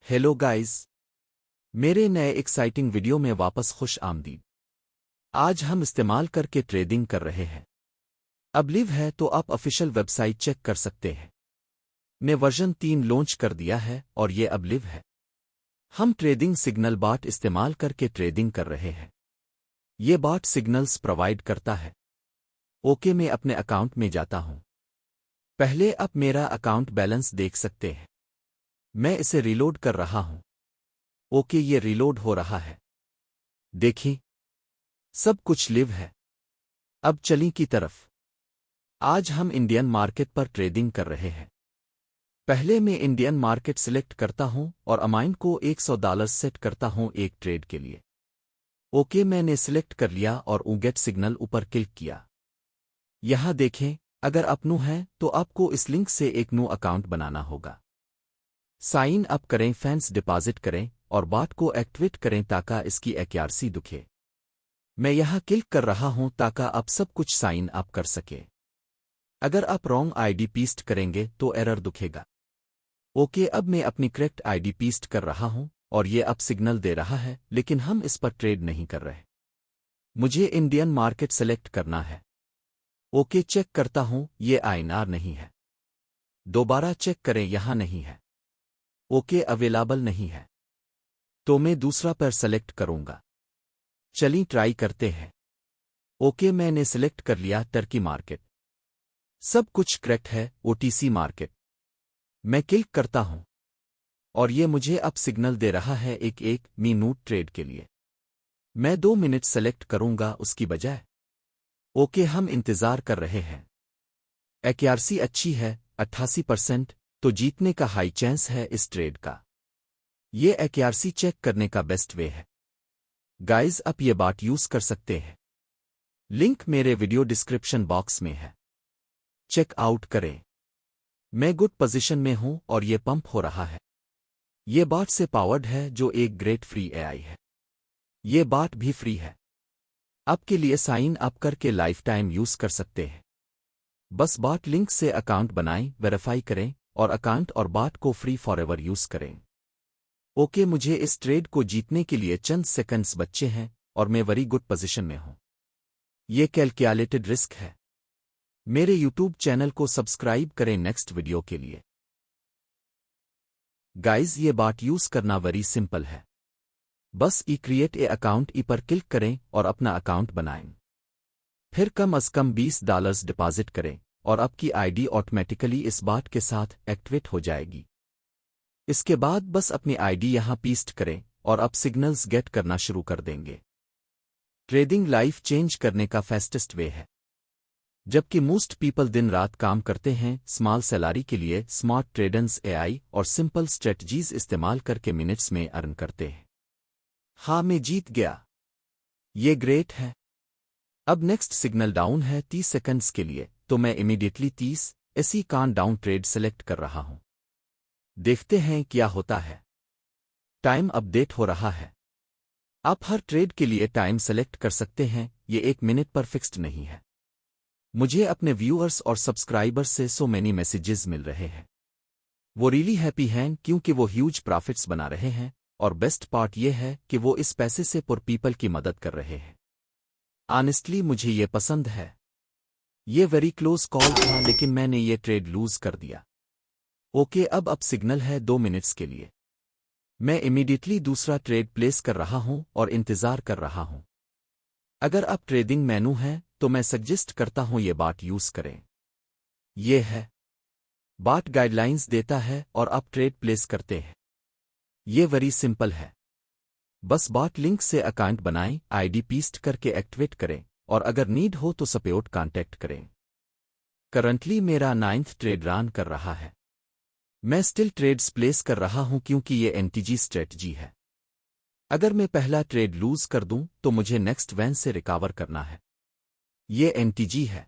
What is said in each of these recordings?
Hello guys, मेरे नए exciting video में वापस खुश आमदीद। आज हम इस्तेमाल करके ट्रेडिंग कर रहे हैं। अब लिव है तो आप ऑफिशियल वेबसाइट चेक कर सकते हैं। ने वर्जन 3 लॉन्च कर दिया है और ये अब लिव है। हम ट्रेडिंग सिग्नल बॉट इस्तेमाल करके ट्रेडिंग कर रहे हैं। ये बॉट सिग्नल्स प्रोवाइड करता है। ओके, मैं अपने अकाउंट में जाता हूं। पहले आप मेरा अकाउंट बैलेंस देख सकते हैं। मैं इसे रीलोड कर रहा हूं। ओके, ये रीलोड हो रहा है। देखिए, सब कुछ लिव है। अब चलें की तरफ। आज हम इंडियन मार्केट पर ट्रेडिंग कर रहे हैं। पहले मैं इंडियन मार्केट सिलेक्ट करता हूं और अमाउंट को $100 सेट करता हूं एक ट्रेड के लिए। ओके, मैंने सिलेक्ट कर लिया और गेट सिग्नल ऊपर क्लिक किया। यहां देखें, अगर आप न्यू हैं तो आपको इस लिंक से एक न्यू अकाउंट बनाना होगा। साइन अप करें, फंड्स डिपॉजिट करें और बॉट को एक्टिवेट करें ताकि इसकी एक्यूरेसी दिखे। मैं यहां क्लिक कर रहा हूं ताकि आप सब कुछ साइन अप कर सके। अगर आप रॉन्ग आईडी पेस्ट करेंगे तो एरर दिखेगा। ओके, अब मैं अपनी करेक्ट आईडी पेस्ट कर रहा हूं और ये अब सिग्नल दे रहा है, लेकिन हम इस पर ट्रेड नहीं कर रहे। मुझे इंडियन मार्केट सेलेक्ट करना है। ओके, चेक करता हूं, ये आईएनआर नहीं है। दोबारा चेक करें, यहां नहीं है। ओके, अवेलेबल नहीं है। तो मैं दूसरा पर सेलेक्ट करूंगा। चलिए ट्राई करते हैं। ओके, मैंने सिलेक्ट कर लिया टर्की मार्केट। सब कुछ करेक्ट है। OTC market. मैं क्लिक करता हूं और ये मुझे अब सिग्नल दे रहा है एक मिनट ट्रेड के लिए। मैं 2 मिनट सेलेक्ट करूंगा उसकी बजाय। ओके, हम इंतजार कर रहे हैं। एक्यूरेसी अच्छी है, 88%, तो जीतने का हाई चांस है इस ट्रेड का। ये एक्यूरेसी चेक करने का बेस्ट वे है। गाइज, आप ये बॉट यूज कर सकते हैं। लिंक मेरे वीडियो डिस्क्रिप्शन बॉक्स में है। चेक आउट करें। मैं गुड पोजीशन में हूं और ये पंप हो रहा है। ये बॉट से पावर्ड है जो एक ग्रेट फ्री एआई है। ये बॉट भी फ्री है। आपके लिए साइन अप करके लाइफ टाइम यूज कर सकते हैं। बस बॉट लिंक से अकाउंट बनाएं, वेरीफाई करें और अकाउंट और बॉट को फ्री फॉरएवर यूज करें। ओके, मुझे इस ट्रेड को जीतने के लिए चंद सेकंड्स बचे हैं और मैं वेरी गुड पोजीशन में हूं। ये कैलकुलेटेड रिस्क है। मेरे यूट्यूब चैनल को सब्सक्राइब करें नेक्स्ट वीडियो के लिए। गाइज, ये बॉट यूज करना वेरी सिंपल है। बस क्रिएट ए अकाउंट पर क्लिक करें और अपना अकाउंट बनाएं। फिर कम से कम $20 डिपॉजिट करें और आपकी आईडी ऑटोमेटिकली इस बॉट के साथ एक्टिवेट हो जाएगी। इसके बाद बस अपनी आईडी यहां पेस्ट करें और अब सिग्नल्स गेट करना शुरू कर देंगे। ट्रेडिंग लाइफ चेंज करने का फास्टेस्ट वे है। जबकि मोस्ट पीपल दिन रात काम करते हैं स्मॉल सैलरी के लिए, स्मार्ट ट्रेडर्स एआई और सिंपल स्ट्रेटजीज इस्तेमाल करके मिनट्स में अर्न करते हैं। हाँ, मैं जीत गया। ये ग्रेट है। अब नेक्स्ट सिग्नल डाउन है 30 सेकंड्स के लिए, तो मैं इमीडिएटली 30 ऐसी काउंट डाउन ट्रेड सेलेक्ट कर रहा हूं। देखते हैं क्या होता है। टाइम अपडेट हो रहा है। आप हर ट्रेड के लिए टाइम सेलेक्ट कर सकते हैं। ये 1 मिनट पर फिक्स्ड नहीं है। मुझे अपने व्यूअर्स और सब्सक्राइबर्स से सो मेनी मैसेजेस मिल रहे हैं। वो रियली हैप्पी हैं क्योंकि वो ह्यूज प्रॉफिट्स बना रहे हैं और बेस्ट पार्ट ये है कि वो इस पैसे से पुअर पीपल की मदद कर रहे हैं। ऑनेस्टली मुझे ये पसंद है। ये वेरी क्लोज कॉल था, लेकिन मैंने ये ट्रेड लूज कर दिया। ओके, अब सिग्नल है 2 मिनट्स के लिए। मैं इमीडिएटली दूसरा ट्रेड प्लेस कर रहा हूं और इंतजार कर रहा हूं। अगर आप ट्रेडिंग मेनू हैं तो मैं सजेस्ट करता हूं ये बॉट यूज करें। ये है। बॉट गाइडलाइंस देता है और आप ट्रेड प्लेस करते हैं। ये वेरी सिंपल है। बस बॉट लिंक से अकाउंट बनाएं, आईडी पेस्ट करके एक्टिवेट करें और अगर नीड हो तो सपोर्ट कांटेक्ट करें। करंटली मेरा 9th ट्रेड रन कर रहा है। मैं स्टिल ट्रेड्स प्लेस कर रहा हूं क्योंकि ये एनटीजी स्ट्रेटजी है। अगर मैं पहला ट्रेड लूज कर दूं तो मुझे नेक्स्ट वैन से रिकवर करना है। ये एनटीजी है।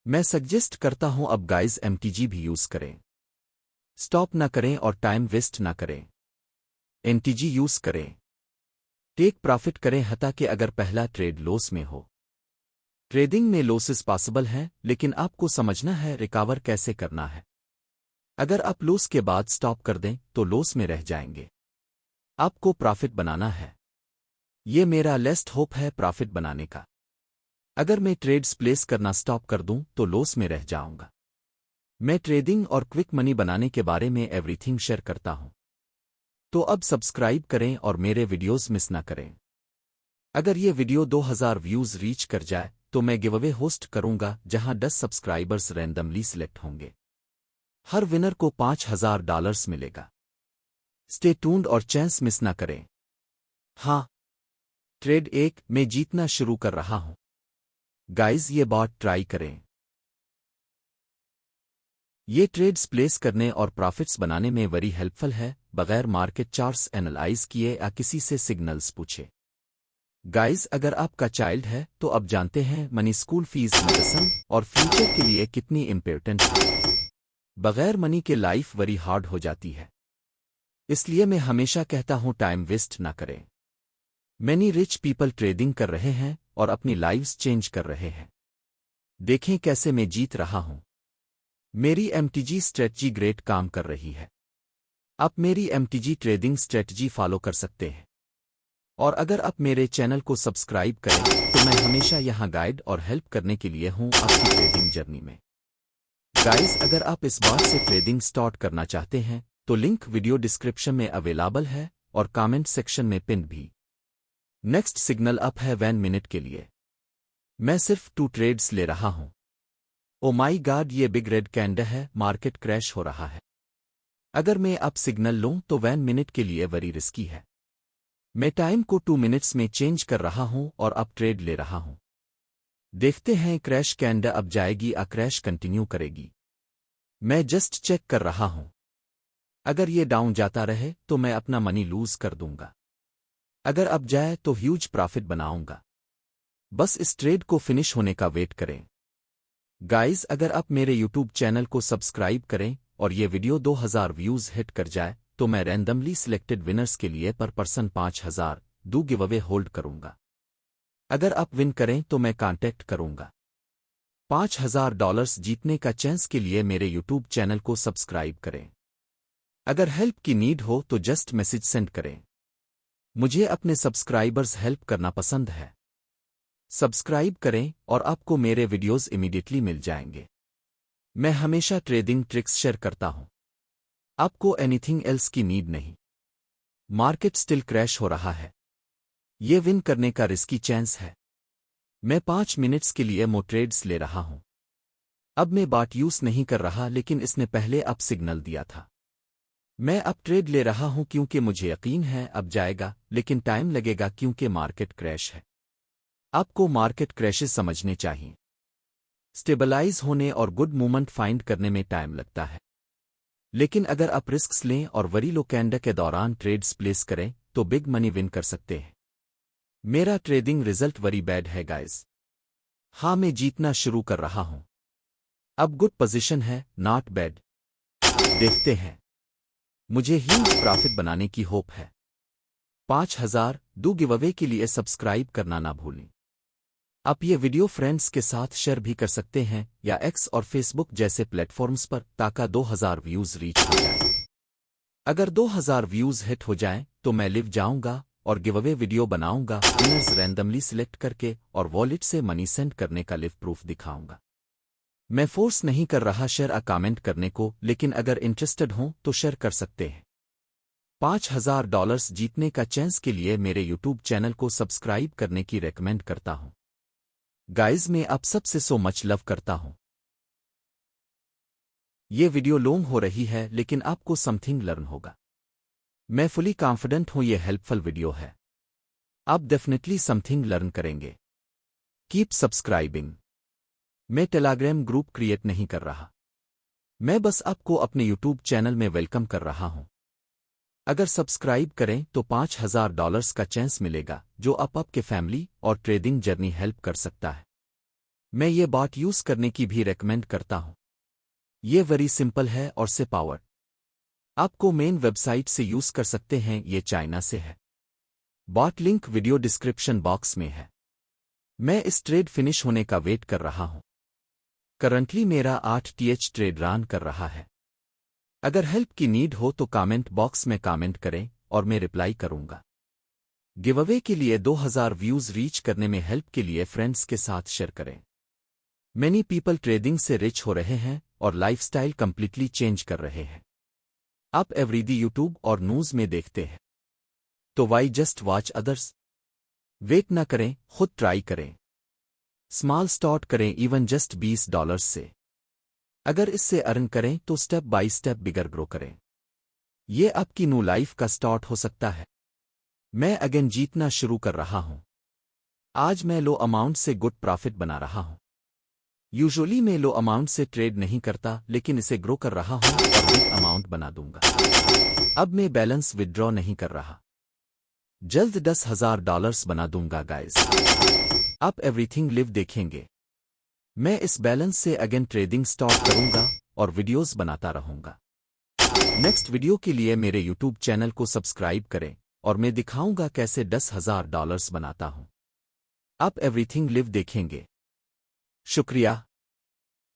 मैं सजेस्ट करता हूं अब गाइज एमटीजी भी यूज करें। स्टॉप ना करें और टाइम वेस्ट ना करें। एनटीजी यूज करें। टेक प्रॉफिट करें हता कि अगर पहला ट्रेड लॉस में हो। ट्रेडिंग में लॉसेस पॉसिबल हैं, लेकिन आपको समझना है रिकवर कैसे करना है। अगर आप लॉस के बाद स्टॉप कर दें तो लॉस में रह जाएंगे। आपको प्रॉफिट बनाना है। ये मेरा लेस्ट होप है प्रॉफिट बनाने का। अगर मैं ट्रेड्स प्लेस करना स्टॉप कर दूं तो लॉस में रह जाऊंगा। मैं ट्रेडिंग और क्विक मनी बनाने के बारे में एवरीथिंग शेयर करता हूं। तो अब सब्सक्राइब करें और मेरे वीडियोस मिस ना करें। अगर ये वीडियो 2000 व्यूज रीच कर जाए तो मैं गिव अवे होस्ट करूंगा जहां 10 सब्सक्राइबर्स रैंडमली सिलेक्ट होंगे। हर विनर को $5000 मिलेगा। स्टे ट्यून्ड और चांस मिस ना करें। हाँ, ट्रेड 1 में जीतना शुरू कर रहा हूं। गाइज ये बॉट ट्राई करें। ये ट्रेड्स प्लेस करने और प्रॉफिट्स बनाने में वेरी हेल्पफुल है, बगैर मार्केट चार्ट्स एनालाइज किए या किसी से सिग्नल्स पूछे। गाइज अगर आपका चाइल्ड है तो अब जानते हैं मनी स्कूल फीस मेडिसिन और फ्यूचर के लिए कितनी इम्पोर्टेंट है। बगैर मनी के लाइफ वेरी हार्ड हो जाती है। इसलिए मैं हमेशा कहता हूं टाइम वेस्ट ना करें। मैनी रिच पीपल ट्रेडिंग कर रहे हैं और अपनी लाइव्स चेंज कर रहे हैं। देखें कैसे मैं जीत रहा हूं। मेरी एमटीजी स्ट्रेटजी ग्रेट काम कर रही है। आप मेरी एमटीजी ट्रेडिंग स्ट्रेटजी फॉलो कर सकते हैं। और अगर आप मेरे चैनल को सब्सक्राइब करें तो मैं हमेशा यहां गाइड और हेल्प करने के लिए हूं आपकी ट्रेडिंग जर्नी में। गाइस अगर आप इस बात से ट्रेडिंग स्टार्ट करना चाहते हैं तो लिंक वीडियो डिस्क्रिप्शन में अवेलेबल है और कमेंट सेक्शन में पिन भी। नेक्स्ट सिग्नल अप है 1 मिनट के लिए। मैं सिर्फ 2 ट्रेड्स ले रहा हूं। ओ माई गॉड ये बिग रेड कैंडल है, मार्केट क्रैश हो रहा है। अगर मैं अब सिग्नल लूं तो 1 मिनट के लिए वेरी रिस्की है। मैं टाइम को 2 मिनट्स में चेंज कर रहा हूं और अब ट्रेड ले रहा हूं। देखते हैं क्रैश कैंडल अब जाएगी या क्रैश कंटिन्यू करेगी। मैं जस्ट चेक कर रहा हूं। अगर ये डाउन जाता रहे तो मैं अपना मनी लूज कर दूंगा। अगर अब जाए तो ह्यूज प्रॉफिट बनाऊंगा। बस इस ट्रेड को फिनिश होने का वेट करें। गाइस अगर आप मेरे यूट्यूब चैनल को सब्सक्राइब करें और ये वीडियो 2000 व्यूज हिट कर जाए तो मैं रैंडमली सिलेक्टेड विनर्स के लिए पर पर्सन 5000 गिव अवे होल्ड करूंगा। अगर आप विन करें तो मैं कांटेक्ट करूंगा। $5000 जीतने का चांस के लिए मेरे यूट्यूब चैनल को सब्सक्राइब करें। अगर हेल्प की नीड हो तो जस्ट मैसेज सेंड करें। मुझे अपने सब्सक्राइबर्स हेल्प करना पसंद है। सब्सक्राइब करें और आपको मेरे वीडियोस इमीडिएटली मिल जाएंगे। मैं हमेशा ट्रेडिंग ट्रिक्स शेयर करता हूं। आपको एनीथिंग एल्स की नीड नहीं। मार्केट स्टिल क्रैश हो रहा है। ये विन करने का रिस्की चांस है। मैं 5 मिनट्स के लिए ट्रेड्स ले रहा हूं। अब मैं बॉट यूज नहीं कर रहा लेकिन इसने पहले अप सिग्नल दिया था। मैं अब ट्रेड ले रहा हूं क्योंकि मुझे यकीन है अब जाएगा, लेकिन टाइम लगेगा क्योंकि मार्केट क्रैश है। आपको मार्केट क्रैशेस समझने चाहिए। स्टेबलाइज होने और गुड मूवमेंट फाइंड करने में टाइम लगता है। लेकिन अगर आप रिस्क्स लें और वरी लो कैंडल के दौरान ट्रेड्स प्लेस करें तो बिग मनी विन कर सकते हैं। मेरा ट्रेडिंग रिजल्ट वरी बैड है गाइस। हाँ मैं जीतना शुरू कर रहा हूं। अब गुड पोजीशन है, नॉट बैड। देखते हैं। मुझे ह्यूज प्रॉफिट बनाने की होप है। 5000 गिव अवे के लिए सब्सक्राइब करना ना भूलें। आप ये वीडियो फ्रेंड्स के साथ शेयर भी कर सकते हैं या एक्स और फेसबुक जैसे प्लेटफॉर्म्स पर ताकि 2000 व्यूज रीच हो जाए। अगर 2000 व्यूज हिट हो जाएं तो मैं लिव जाऊंगा और गिव अवे वीडियो बनाऊंगा विनर्स रैंडमली सिलेक्ट करके और वॉलेट से मनी सेंड करने का लिव प्रूफ दिखाऊंगा। मैं फोर्स नहीं कर रहा शेयर या कमेंट करने को, लेकिन अगर इंटरेस्टेड हों तो शेयर कर सकते हैं। $5000 जीतने का चांस के लिए मेरे यूट्यूब चैनल को सब्सक्राइब करने की रेकमेंड करता हूं। गाइज मैं आप सबसे सो मच लव करता हूं। ये वीडियो लॉन्ग हो रही है लेकिन आपको समथिंग लर्न होगा। मैं फुली कॉन्फिडेंट हूं ये हेल्पफुल वीडियो है। आप डेफिनेटली समथिंग लर्न करेंगे। Keep subscribing. मैं टेलीग्राम ग्रुप क्रिएट नहीं कर रहा। मैं बस आपको अपने यूट्यूब चैनल में वेलकम कर रहा हूं। अगर सब्सक्राइब करें तो $5000 का चांस मिलेगा जो आपके फैमिली और ट्रेडिंग जर्नी हेल्प कर सकता है। मैं ये बॉट यूज करने की भी रेकमेंड करता हूं। ये वेरी सिंपल है और से पावर। आपको मेन वेबसाइट से यूज कर सकते हैं, ये चाइना से है। Bought link video description box में है। मैं इस ट्रेड फिनिश होने का वेट कर रहा हूं। करंटली मेरा 8th ट्रेड रन कर रहा है। अगर हेल्प की नीड हो तो कमेंट बॉक्स में कमेंट करें और मैं रिप्लाई करूंगा। गिव अवे के लिए 2000 व्यूज रीच करने में हेल्प के लिए फ्रेंड्स के साथ शेयर करें। मैनी पीपल ट्रेडिंग से रिच हो रहे हैं और लाइफस्टाइल कंप्लीटली चेंज कर रहे हैं। आप एवरीडी यूट्यूब और न्यूज में देखते हैं, तो why just watch others? Wait ना करें, खुद ट्राई करें। स्मॉल स्टार्ट करें, इवन जस्ट $20 से। अगर इससे अर्न करें तो step by step bigger grow करें। ये आपकी न्यू लाइफ का स्टार्ट हो सकता है। मैं अगेन जीतना शुरू कर रहा हूं। आज मैं लो अमाउंट से गुड प्रॉफिट बना रहा हूं। यूजुअली मैं लो अमाउंट से ट्रेड नहीं करता, लेकिन इसे ग्रो कर रहा हूं और बिग अमाउंट बना दूंगा। अब मैं बैलेंस विथड्रॉ नहीं कर रहा। जल्द $10,000 बना दूंगा गाइस। आप एवरीथिंग लिव देखेंगे। मैं इस बैलेंस से अगेन ट्रेडिंग स्टार्ट करूंगा और वीडियोस बनाता रहूंगा। नेक्स्ट वीडियो के लिए मेरे यूट्यूब चैनल को सब्सक्राइब करें और मैं दिखाऊंगा कैसे $10,000 बनाता हूं। आप एवरीथिंग लिव देखेंगे। शुक्रिया।